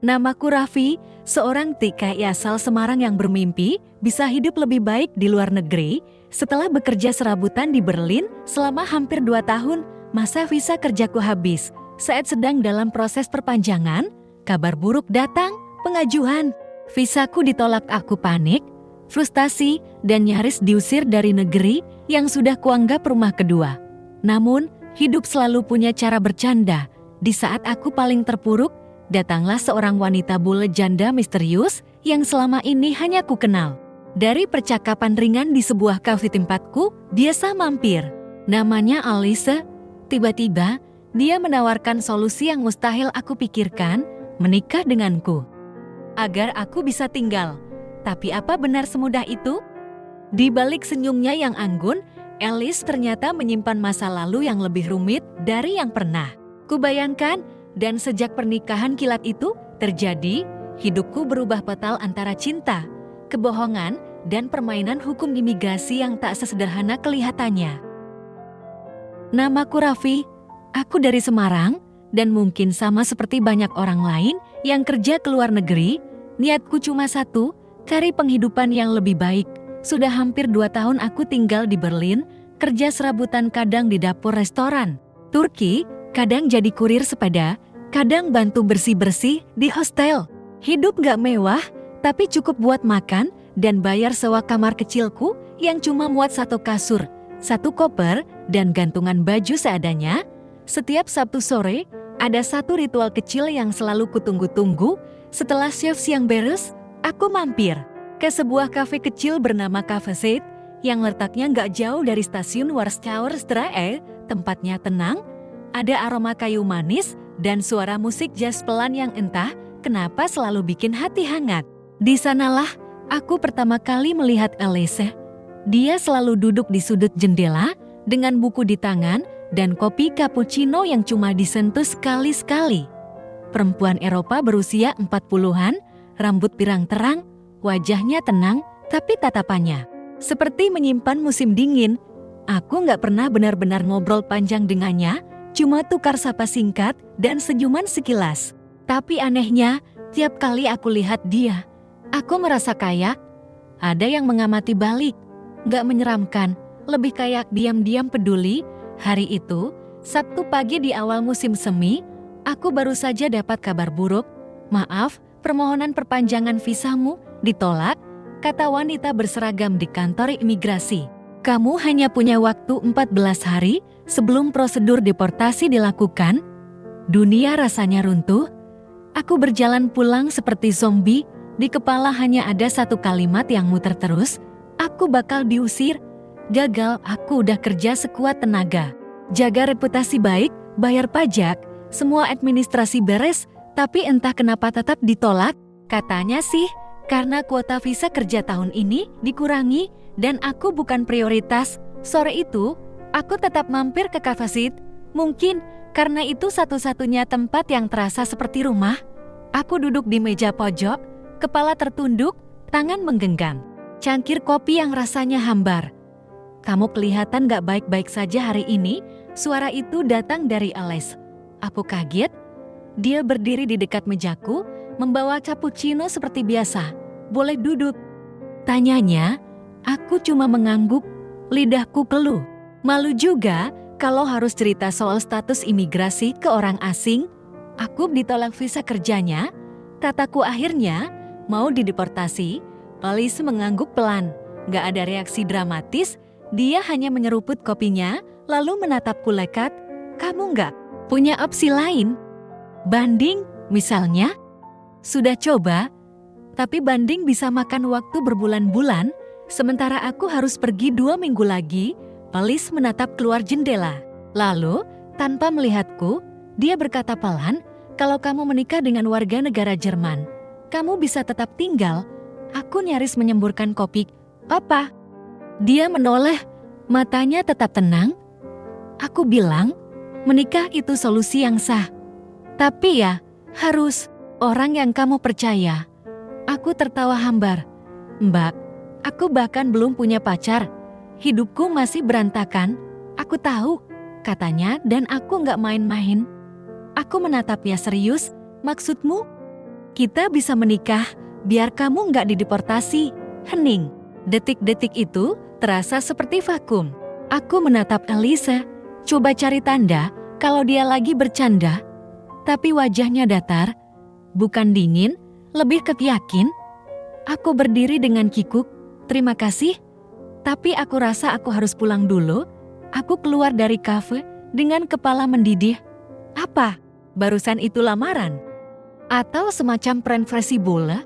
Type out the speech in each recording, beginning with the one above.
Namaku Raffi, seorang TKI asal Semarang yang bermimpi bisa hidup lebih baik di luar negeri. Setelah bekerja serabutan di Berlin selama hampir 2 tahun, masa visa kerjaku habis. Saat sedang dalam proses perpanjangan, kabar buruk datang, pengajuan. Visaku ditolak, aku panik, frustasi, dan nyaris diusir dari negeri yang sudah kuanggap rumah kedua. Namun, hidup selalu punya cara bercanda. Di saat aku paling terpuruk, datanglah seorang wanita bule janda misterius yang selama ini hanya ku kenal. Dari percakapan ringan di sebuah kafe tempatku biasa mampir. Namanya Alice. Tiba-tiba, dia menawarkan solusi yang mustahil aku pikirkan, menikah denganku. Agar aku bisa tinggal. Tapi apa benar semudah itu? Di balik senyumnya yang anggun, Alice ternyata menyimpan masa lalu yang lebih rumit dari yang pernah kubayangkan. Dan sejak pernikahan kilat itu terjadi, hidupku berubah total antara cinta, kebohongan, dan permainan hukum imigrasi yang tak sesederhana kelihatannya. Namaku Raffi, aku dari Semarang, dan mungkin sama seperti banyak orang lain yang kerja ke luar negeri, niatku cuma satu, cari penghidupan yang lebih baik. Sudah hampir 2 tahun aku tinggal di Berlin, kerja serabutan, kadang di dapur restoran Turki, kadang jadi kurir sepeda, kadang bantu bersih-bersih di hostel. Hidup gak mewah, tapi cukup buat makan dan bayar sewa kamar kecilku yang cuma muat 1 kasur, 1 koper, dan gantungan baju seadanya. Setiap Sabtu sore, ada 1 ritual kecil yang selalu kutunggu-tunggu. Setelah shift siang beres, aku mampir ke sebuah kafe kecil bernama Cafe Set yang letaknya gak jauh dari stasiun Warschauer Straße. Tempatnya tenang, ada aroma kayu manis, dan suara musik jazz pelan yang entah kenapa selalu bikin hati hangat. Di sanalah aku pertama kali melihat Alice. Dia selalu duduk di sudut jendela dengan buku di tangan dan kopi cappuccino yang cuma disentuh sekali-sekali. Perempuan Eropa berusia 40-an, rambut pirang terang, wajahnya tenang, tapi tatapannya seperti menyimpan musim dingin. Aku gak pernah benar-benar ngobrol panjang dengannya, cuma tukar sapa singkat dan senyuman sekilas. Tapi anehnya, tiap kali aku lihat dia, aku merasa kayak ada yang mengamati balik. Gak menyeramkan, lebih kayak diam-diam peduli. Hari itu, Sabtu pagi di awal musim semi, aku baru saja dapat kabar buruk. Maaf, permohonan perpanjangan visamu ditolak, kata wanita berseragam di kantor imigrasi. Kamu hanya punya waktu 14 hari sebelum prosedur deportasi dilakukan. Dunia rasanya runtuh. Aku berjalan pulang seperti zombie. Di kepala hanya ada 1 kalimat yang muter terus. Aku bakal diusir. Gagal, aku udah kerja sekuat tenaga. Jaga reputasi baik, bayar pajak, semua administrasi beres. Tapi entah kenapa tetap ditolak. Katanya sih, karena kuota visa kerja tahun ini dikurangi dan aku bukan prioritas. Sore itu, aku tetap mampir ke Cafe Set. Mungkin karena itu satu-satunya tempat yang terasa seperti rumah. Aku duduk di meja pojok, kepala tertunduk, tangan menggenggam cangkir kopi yang rasanya hambar. Kamu kelihatan gak baik-baik saja hari ini. Suara itu datang dari Alice. Aku kaget. Dia berdiri di dekat mejaku, membawa cappuccino seperti biasa. Boleh duduk? Tanyanya. Aku cuma mengangguk, lidahku keluh. Malu juga kalau harus cerita soal status imigrasi ke orang asing. Aku ditolak visa kerjanya, kataku akhirnya mau dideportasi. Alice mengangguk pelan, gak ada reaksi dramatis. Dia hanya menyeruput kopinya, lalu menatapku lekat. Kamu gak punya opsi lain? Banding, misalnya? Sudah coba, tapi banding bisa makan waktu berbulan-bulan. Sementara aku harus pergi 2 minggu lagi. Alice menatap keluar jendela. Lalu, tanpa melihatku, dia berkata pelan, kalau kamu menikah dengan warga negara Jerman, kamu bisa tetap tinggal. Aku nyaris menyemburkan kopi. Apa? Dia menoleh, matanya tetap tenang. Aku bilang, menikah itu solusi yang sah. Tapi ya, harus orang yang kamu percaya. Aku tertawa hambar. Mbak, aku bahkan belum punya pacar. Hidupku masih berantakan. Aku tahu, katanya, dan aku gak main-main. Aku menatapnya serius. Maksudmu? Kita bisa menikah, biar kamu nggak dideportasi. Hening. Detik-detik itu terasa seperti vakum. Aku menatap Elise, coba cari tanda kalau dia lagi bercanda. Tapi wajahnya datar, bukan dingin, lebih ke yakin. Aku berdiri dengan kikuk, terima kasih. Tapi aku rasa aku harus pulang dulu. Aku keluar dari kafe dengan kepala mendidih. Apa? Barusan itu lamaran? Atau semacam preferensi bola?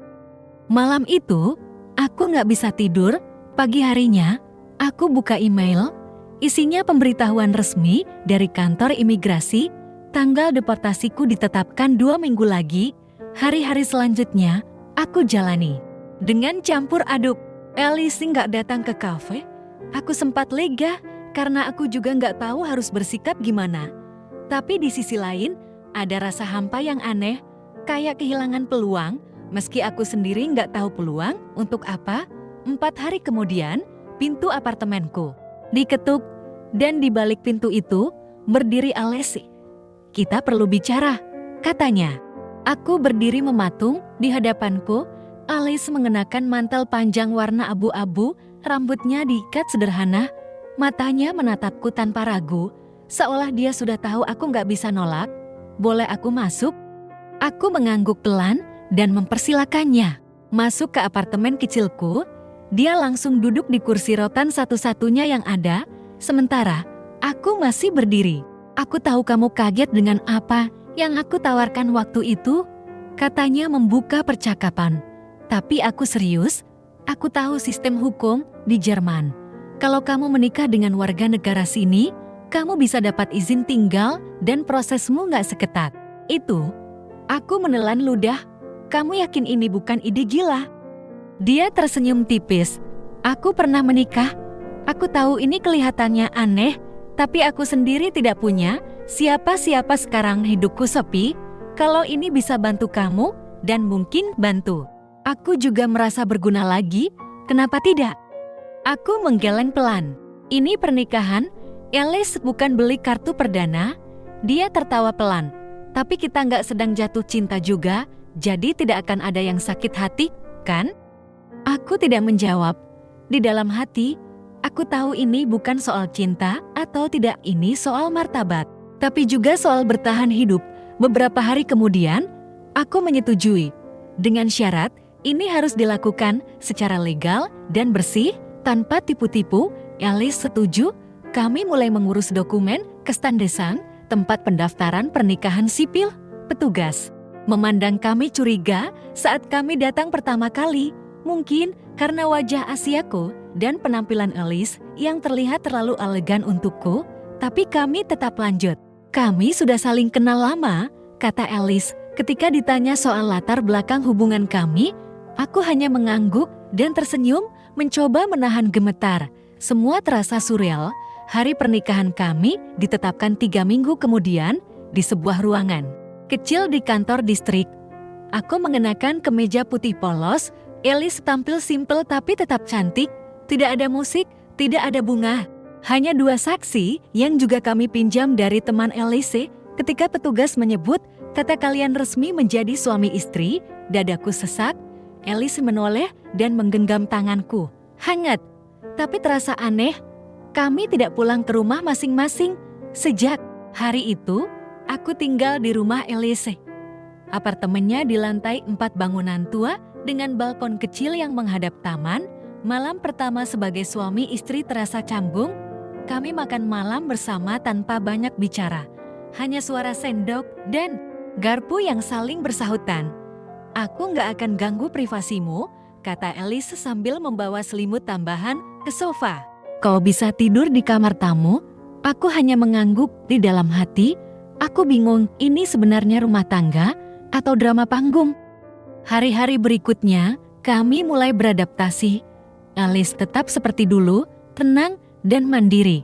Malam itu, aku nggak bisa tidur. Pagi harinya, aku buka email. Isinya pemberitahuan resmi dari kantor imigrasi. Tanggal deportasiku ditetapkan 2 minggu lagi. Hari-hari selanjutnya, aku jalani. Dengan campur aduk, Elise nggak datang ke kafe. Aku sempat lega karena aku juga nggak tahu harus bersikap gimana. Tapi di sisi lain, ada rasa hampa yang aneh, kayak kehilangan peluang, meski aku sendiri nggak tahu peluang untuk apa. 4 hari kemudian, pintu apartemenku diketuk, dan di balik pintu itu berdiri Alessi. Kita perlu bicara, katanya. Aku berdiri mematung di hadapanku. Alice mengenakan mantel panjang warna abu-abu, rambutnya diikat sederhana, matanya menatapku tanpa ragu, seolah dia sudah tahu aku nggak bisa nolak. Boleh aku masuk? Aku mengangguk pelan dan mempersilakannya. Masuk ke apartemen kecilku, dia langsung duduk di kursi rotan satu-satunya yang ada, sementara aku masih berdiri. Aku tahu kamu kaget dengan apa yang aku tawarkan waktu itu, katanya membuka percakapan. Tapi aku serius, aku tahu sistem hukum di Jerman. Kalau kamu menikah dengan warga negara sini, kamu bisa dapat izin tinggal dan prosesmu nggak seketat. Itu, aku menelan ludah. Kamu yakin ini bukan ide gila? Dia tersenyum tipis. Aku pernah menikah. Aku tahu ini kelihatannya aneh, tapi aku sendiri tidak punya siapa-siapa sekarang hidupku sepi. Kalau ini bisa bantu kamu, dan mungkin bantu aku juga merasa berguna lagi, kenapa tidak? Aku menggeleng pelan. Ini pernikahan, Elise bukan beli kartu perdana. Dia tertawa pelan. Tapi kita nggak sedang jatuh cinta juga, jadi tidak akan ada yang sakit hati, kan? Aku tidak menjawab. Di dalam hati, aku tahu ini bukan soal cinta atau tidak, ini soal martabat. Tapi juga soal bertahan hidup. Beberapa hari kemudian, aku menyetujui. Dengan syarat, ini harus dilakukan secara legal dan bersih, tanpa tipu-tipu. Elise setuju. Kami mulai mengurus dokumen ke Standesan, tempat pendaftaran pernikahan sipil. Petugas memandang kami curiga saat kami datang pertama kali. Mungkin karena wajah Asiaku dan penampilan Elise yang terlihat terlalu elegan untukku, tapi kami tetap lanjut. Kami sudah saling kenal lama, kata Elise. Ketika ditanya soal latar belakang hubungan kami, aku hanya mengangguk dan tersenyum, mencoba menahan gemetar. Semua terasa surreal. Hari pernikahan kami ditetapkan 3 minggu kemudian di sebuah ruangan kecil di kantor distrik. Aku mengenakan kemeja putih polos. Elise tampil simpel tapi tetap cantik. Tidak ada musik, tidak ada bunga. Hanya 2 saksi yang juga kami pinjam dari teman Elise. Ketika petugas menyebut kata kalian resmi menjadi suami istri, dadaku sesak. Elise menoleh dan menggenggam tanganku. Hangat, tapi terasa aneh. Kami tidak pulang ke rumah masing-masing. Sejak hari itu, aku tinggal di rumah Elise. Apartemennya di lantai 4 bangunan tua dengan balkon kecil yang menghadap taman. Malam pertama sebagai suami istri terasa canggung. Kami makan malam bersama tanpa banyak bicara. Hanya suara sendok dan garpu yang saling bersahutan. Aku nggak akan ganggu privasimu, kata Elise sambil membawa selimut tambahan ke sofa. Kau bisa tidur di kamar tamu? Aku hanya mengangguk di dalam hati. Aku bingung, ini sebenarnya rumah tangga atau drama panggung? Hari-hari berikutnya, kami mulai beradaptasi. Elise tetap seperti dulu, tenang dan mandiri.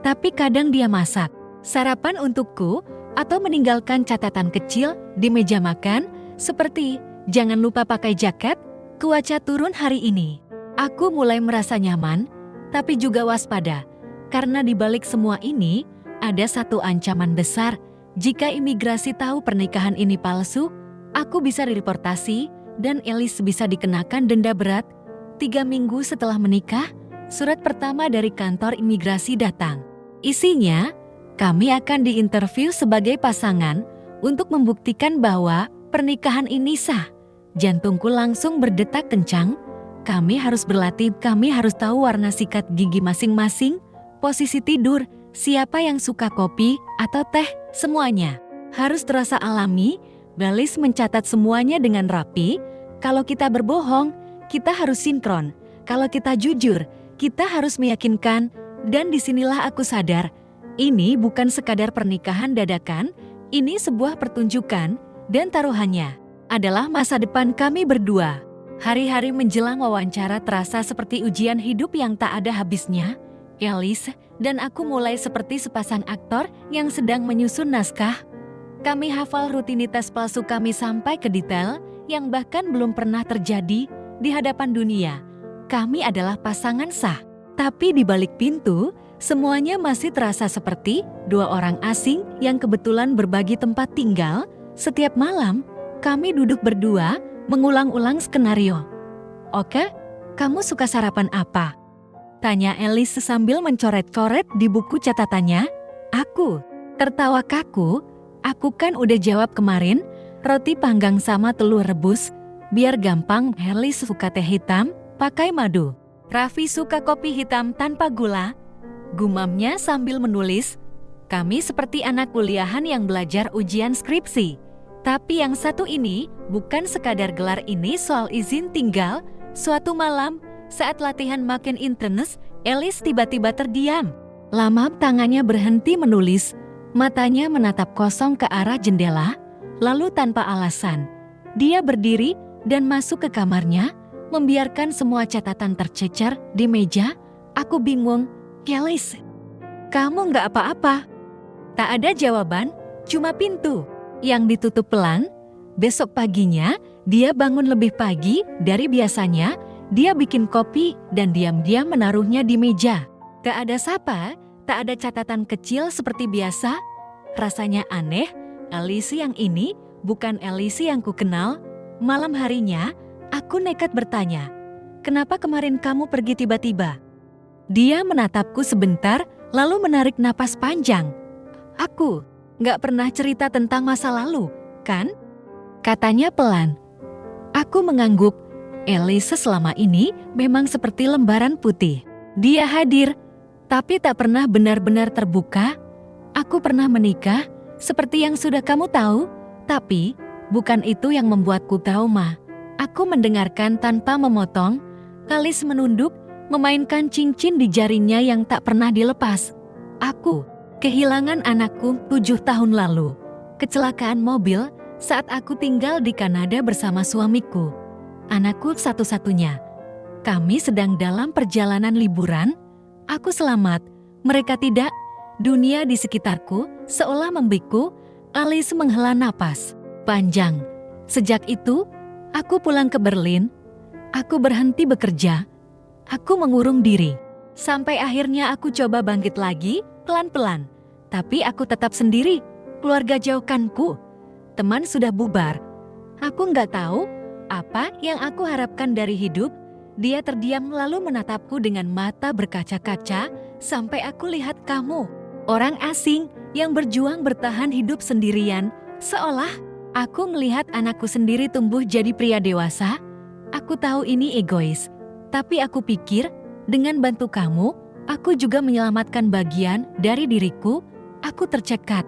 Tapi kadang dia masak sarapan untukku atau meninggalkan catatan kecil di meja makan, seperti jangan lupa pakai jaket, cuaca turun hari ini. Aku mulai merasa nyaman, tapi juga waspada. Karena di balik semua ini, ada satu ancaman besar. Jika imigrasi tahu pernikahan ini palsu, Aku bisa dideportasi dan Elis bisa dikenakan denda berat. 3 minggu setelah menikah, surat pertama dari kantor imigrasi datang. Isinya, kami akan diinterview sebagai pasangan untuk membuktikan bahwa pernikahan ini sah. Jantungku langsung berdetak kencang. Kami harus berlatih, kami harus tahu warna sikat gigi masing-masing, posisi tidur, siapa yang suka kopi atau teh, semuanya. Harus terasa alami. Belis mencatat semuanya dengan rapi. Kalau kita berbohong, kita harus sinkron. Kalau kita jujur, kita harus meyakinkan. Dan disinilah aku sadar, ini bukan sekadar pernikahan dadakan, ini sebuah pertunjukan, dan taruhannya adalah masa depan kami berdua. Hari-hari menjelang wawancara terasa seperti ujian hidup yang tak ada habisnya. Elis dan aku mulai seperti sepasang aktor yang sedang menyusun naskah. Kami hafal rutinitas palsu kami sampai ke detail yang bahkan belum pernah terjadi di hadapan dunia. Kami adalah pasangan sah. Tapi di balik pintu, semuanya masih terasa seperti dua orang asing yang kebetulan berbagi tempat tinggal. Setiap malam, kami duduk berdua mengulang-ulang skenario. Oke, kamu suka sarapan apa? Tanya Elis sambil mencoret-coret di buku catatannya. Aku tertawa kaku. Aku kan udah jawab kemarin, roti panggang sama telur rebus. Biar gampang, Elis suka teh hitam, pakai madu. Raffi suka kopi hitam tanpa gula. Gumamnya sambil menulis. Kami seperti anak kuliahan yang belajar ujian skripsi. Tapi yang satu ini bukan sekadar gelar ini soal izin tinggal. Suatu malam, saat latihan makin intens, Elis tiba-tiba terdiam. Lama tangannya berhenti menulis. Matanya menatap kosong ke arah jendela, lalu tanpa alasan, dia berdiri dan masuk ke kamarnya, membiarkan semua catatan tercecer di meja. Aku bingung. Elis, kamu nggak apa-apa? Tak ada jawaban, cuma pintu yang ditutup pelan. Besok paginya, dia bangun lebih pagi dari biasanya. Dia bikin kopi dan diam-diam menaruhnya di meja. Tak ada sapa, tak ada catatan kecil seperti biasa. Rasanya aneh, Elise yang ini bukan Elise yang kukenal. Malam harinya, aku nekat bertanya, "Kenapa kemarin kamu pergi tiba-tiba?" Dia menatapku sebentar, lalu menarik napas panjang. "Aku nggak pernah cerita tentang masa lalu, kan?" Katanya pelan. Aku mengangguk. Elise selama ini memang seperti lembaran putih. Dia hadir, tapi tak pernah benar-benar terbuka. Aku pernah menikah, seperti yang sudah kamu tahu, tapi bukan itu yang membuatku trauma. Aku mendengarkan tanpa memotong. Elis menunduk, memainkan cincin di jarinya yang tak pernah dilepas. Aku kehilangan anakku 7 tahun lalu. Kecelakaan mobil saat aku tinggal di Kanada bersama suamiku. Anakku satu-satunya. Kami sedang dalam perjalanan liburan. Aku selamat, mereka tidak. Dunia di sekitarku seolah membeku. Elis menghela napas panjang. Sejak itu, aku pulang ke Berlin. Aku berhenti bekerja. Aku mengurung diri. Sampai akhirnya aku coba bangkit lagi, pelan-pelan. Tapi aku tetap sendiri. Keluarga jauhkanku. Teman sudah bubar. Aku nggak tahu apa yang aku harapkan dari hidup. Dia terdiam lalu menatapku dengan mata berkaca-kaca sampai aku lihat kamu. Orang asing yang berjuang bertahan hidup sendirian. Seolah aku melihat anakku sendiri tumbuh jadi pria dewasa. Aku tahu ini egois. Tapi aku pikir dengan bantu kamu, aku juga menyelamatkan bagian dari diriku. Aku tercekat.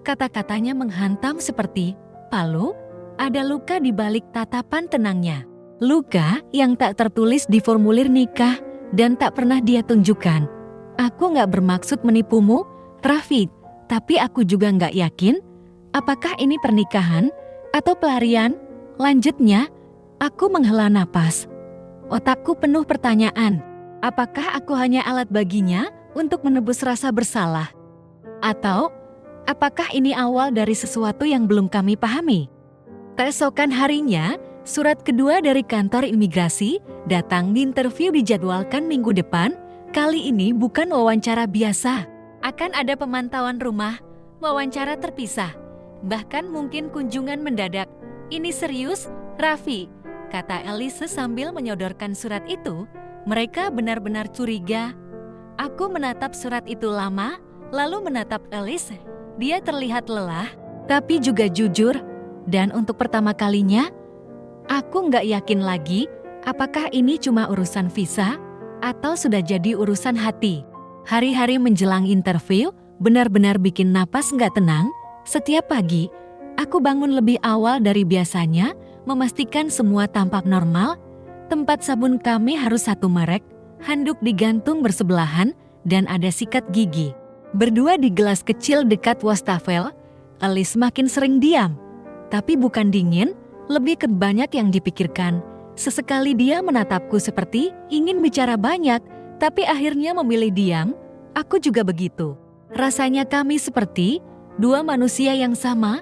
Kata-katanya menghantam seperti palu. Ada luka di balik tatapan tenangnya. Luka yang tak tertulis di formulir nikah dan tak pernah dia tunjukkan. Aku gak bermaksud menipumu, Raffi, tapi aku juga gak yakin apakah ini pernikahan atau pelarian. Lanjutnya, aku menghela napas. Otakku penuh pertanyaan. Apakah aku hanya alat baginya untuk menebus rasa bersalah? Atau apakah ini awal dari sesuatu yang belum kami pahami? Keesokan harinya, surat kedua dari kantor imigrasi datang. Interview dijadwalkan minggu depan. Kali ini bukan wawancara biasa. Akan ada pemantauan rumah, wawancara terpisah, bahkan mungkin kunjungan mendadak. Ini serius, Raffi, kata Elise sambil menyodorkan surat itu. Mereka benar-benar curiga. Aku menatap surat itu lama, lalu menatap Elise. Dia terlihat lelah, tapi juga jujur. Dan untuk pertama kalinya, aku nggak yakin lagi apakah ini cuma urusan visa atau sudah jadi urusan hati. Hari-hari menjelang interview benar-benar bikin napas nggak tenang. Setiap pagi, aku bangun lebih awal dari biasanya, memastikan semua tampak normal. Tempat sabun kami harus satu merek, handuk digantung bersebelahan, dan ada sikat gigi. Berdua di gelas kecil dekat wastafel, Elise makin sering diam. Tapi bukan dingin, lebih ke banyak yang dipikirkan. Sesekali dia menatapku seperti ingin bicara banyak, tapi akhirnya memilih diam. Aku juga begitu. Rasanya kami seperti dua manusia yang sama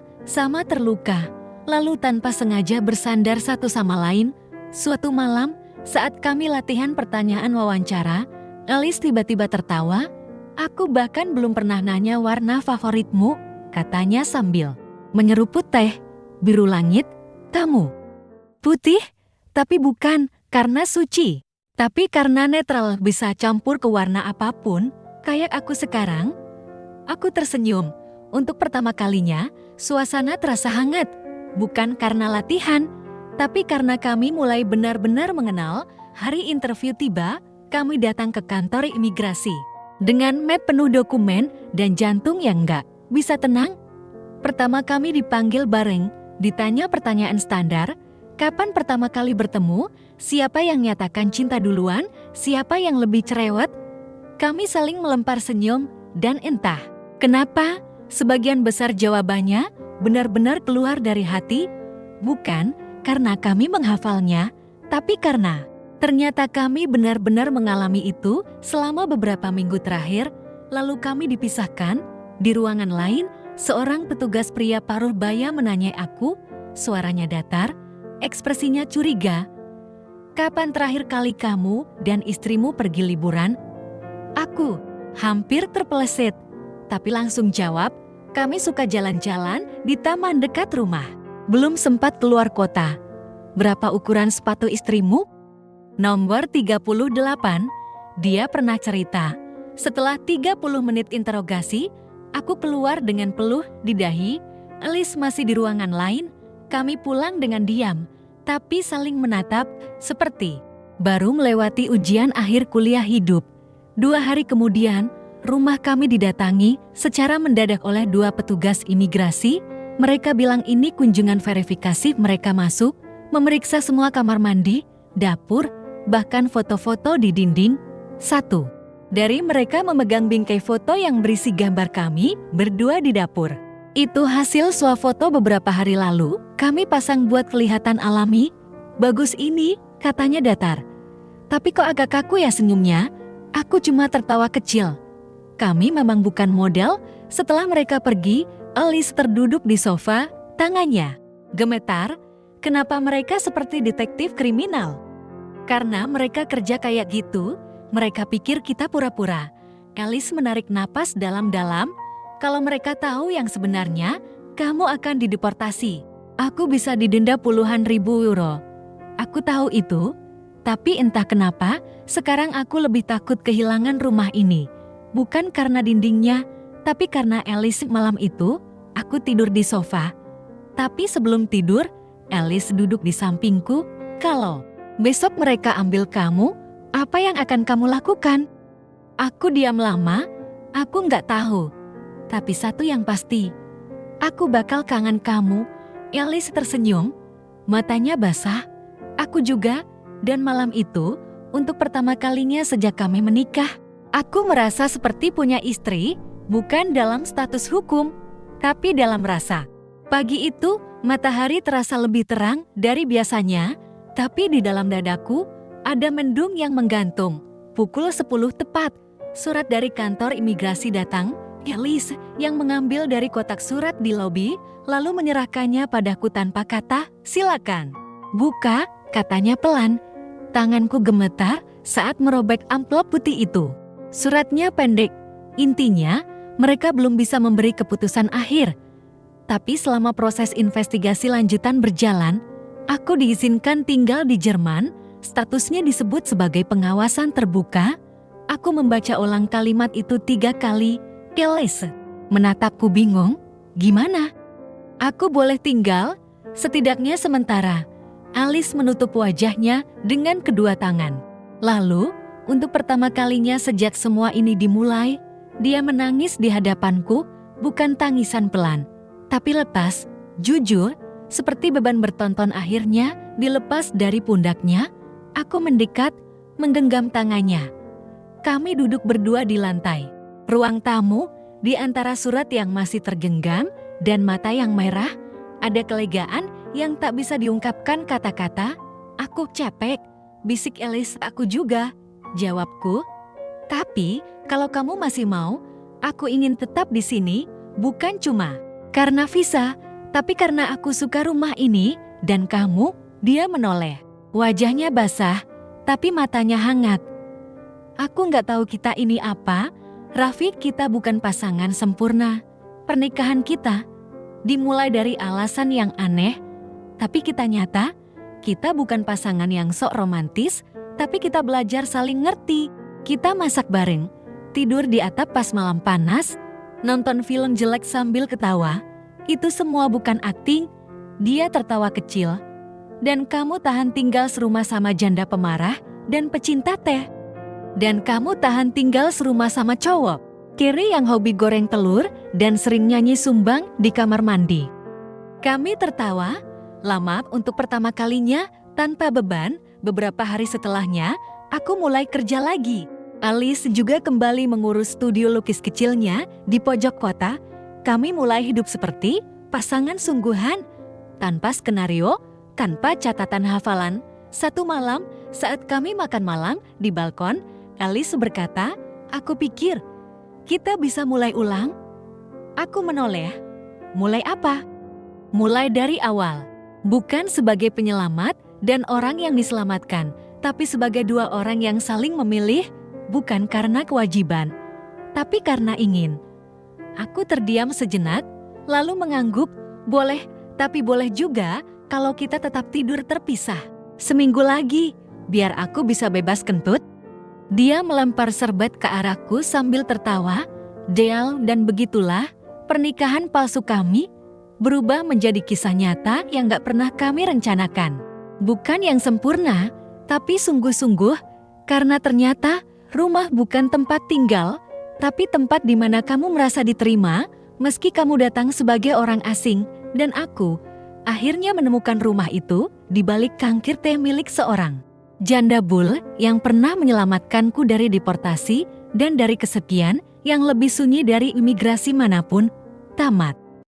terluka, lalu tanpa sengaja bersandar satu sama lain. Suatu malam, saat kami latihan pertanyaan wawancara, Elise tiba-tiba tertawa. Aku bahkan belum pernah nanya warna favoritmu, katanya sambil menyeruput teh. Biru langit, kamu. Putih, tapi bukan karena suci, tapi karena netral, bisa campur ke warna apapun, kayak aku sekarang. Aku tersenyum. Untuk pertama kalinya, suasana terasa hangat. Bukan karena latihan, tapi karena kami mulai benar-benar mengenal. Hari interview tiba, kami datang ke kantor imigrasi. Dengan map penuh dokumen dan jantung yang nggak bisa tenang. Pertama kami dipanggil bareng, ditanya pertanyaan standar. Kapan pertama kali bertemu? Siapa yang nyatakan cinta duluan? Siapa yang lebih cerewet? Kami saling melempar senyum, dan entah kenapa, sebagian besar jawabannya benar-benar keluar dari hati. Bukan karena kami menghafalnya, tapi karena ternyata kami benar-benar mengalami itu selama beberapa minggu terakhir. Lalu kami dipisahkan. Di ruangan lain, seorang petugas pria paruh baya menanyai aku. Suaranya datar, ekspresinya curiga. Kapan terakhir kali kamu dan istrimu pergi liburan? Aku hampir terpeleset, tapi langsung jawab, kami suka jalan-jalan di taman dekat rumah. Belum sempat keluar kota. Berapa ukuran sepatu istrimu? Nomor 38, dia pernah cerita. Setelah 30 menit interogasi, aku keluar dengan peluh di dahi. Elise masih di ruangan lain. Kami pulang dengan diam, tapi saling menatap seperti baru melewati ujian akhir kuliah hidup. 2 hari kemudian, rumah kami didatangi secara mendadak oleh 2 petugas imigrasi. Mereka bilang ini kunjungan verifikasi. Mereka masuk, memeriksa semua kamar mandi, dapur, bahkan foto-foto di dinding. 1 dari mereka memegang bingkai foto yang berisi gambar kami berdua di dapur. Itu hasil swafoto beberapa hari lalu, kami pasang buat kelihatan alami. Bagus ini, katanya datar. Tapi kok agak kaku ya senyumnya? Aku cuma tertawa kecil. Kami memang bukan model. Setelah mereka pergi, Elise terduduk di sofa, tangannya gemetar. Kenapa mereka seperti detektif kriminal? Karena mereka kerja kayak gitu, mereka pikir kita pura-pura. Elise menarik napas dalam-dalam. Kalau mereka tahu yang sebenarnya, kamu akan dideportasi. Aku bisa didenda puluhan ribu euro. Aku tahu itu, tapi entah kenapa, sekarang aku lebih takut kehilangan rumah ini. Bukan karena dindingnya, tapi karena Elise. Malam itu, aku tidur di sofa. Tapi sebelum tidur, Elise duduk di sampingku. Kalau besok mereka ambil kamu, apa yang akan kamu lakukan? Aku diam lama, aku nggak tahu. Tapi satu yang pasti, aku bakal kangen kamu. Elise tersenyum, matanya basah. Aku juga, dan malam itu, untuk pertama kalinya sejak kami menikah, aku merasa seperti punya istri, bukan dalam status hukum, tapi dalam rasa. Pagi itu, matahari terasa lebih terang dari biasanya, tapi di dalam dadaku ada mendung yang menggantung. Pukul 10 tepat, surat dari kantor imigrasi datang. Elise yang mengambil dari kotak surat di lobi, lalu menyerahkannya padaku tanpa kata, "Silakan." "Buka," katanya pelan. Tanganku gemetar saat merobek amplop putih itu. Suratnya pendek. Intinya, mereka belum bisa memberi keputusan akhir. Tapi selama proses investigasi lanjutan berjalan, aku diizinkan tinggal di Jerman, statusnya disebut sebagai pengawasan terbuka. Aku membaca ulang kalimat itu 3 kali. Elise menatapku bingung. Gimana? Aku boleh tinggal? Setidaknya sementara. Alice menutup wajahnya dengan kedua tangan. Lalu, untuk pertama kalinya sejak semua ini dimulai, dia menangis di hadapanku, bukan tangisan pelan, tapi lepas, jujur, seperti beban bertonton akhirnya dilepas dari pundaknya. Aku mendekat, menggenggam tangannya. Kami duduk berdua di lantai. Ruang tamu, di antara surat yang masih tergenggam dan mata yang merah, ada kelegaan yang tak bisa diungkapkan kata-kata. Aku capek, bisik Elise. Aku juga, jawabku. Tapi, kalau kamu masih mau, aku ingin tetap di sini, bukan cuma karena visa, tapi karena aku suka rumah ini, dan kamu, dia menoleh. Wajahnya basah, tapi matanya hangat. Aku nggak tahu kita ini apa, Rafiq, kita bukan pasangan sempurna. Pernikahan kita dimulai dari alasan yang aneh, tapi kita nyata, kita bukan pasangan yang sok romantis, tapi kita belajar saling ngerti. Kita masak bareng, tidur di atap pas malam panas, nonton film jelek sambil ketawa. Itu semua bukan akting. Dia tertawa kecil. Dan kamu tahan tinggal serumah sama janda pemarah dan pecinta teh. Dan kamu tahan tinggal serumah sama cowok kiri yang hobi goreng telur dan sering nyanyi sumbang di kamar mandi. Kami tertawa, lama untuk pertama kalinya, tanpa beban. Beberapa hari setelahnya, aku mulai kerja lagi. Alice juga kembali mengurus studio lukis kecilnya di pojok kota. Kami mulai hidup seperti pasangan sungguhan, tanpa skenario, tanpa catatan hafalan. Satu malam, saat kami makan malam di balkon, Alice berkata, "Aku pikir kita bisa mulai ulang." Aku menoleh. Mulai apa? Mulai dari awal. Bukan sebagai penyelamat dan orang yang diselamatkan, tapi sebagai dua orang yang saling memilih, bukan karena kewajiban, tapi karena ingin. Aku terdiam sejenak, lalu mengangguk, boleh, tapi boleh juga kalau kita tetap tidur terpisah. Seminggu lagi, biar aku bisa bebas kentut. Dia melempar serbet ke arahku sambil tertawa. Deal, dan begitulah pernikahan palsu kami berubah menjadi kisah nyata yang gak pernah kami rencanakan. Bukan yang sempurna, tapi sungguh-sungguh, karena ternyata rumah bukan tempat tinggal, tapi tempat di mana kamu merasa diterima, meski kamu datang sebagai orang asing. Dan aku akhirnya menemukan rumah itu di balik cangkir teh milik seorang janda bul yang pernah menyelamatkanku dari deportasi dan dari kesepian yang lebih sunyi dari imigrasi manapun. Tamat.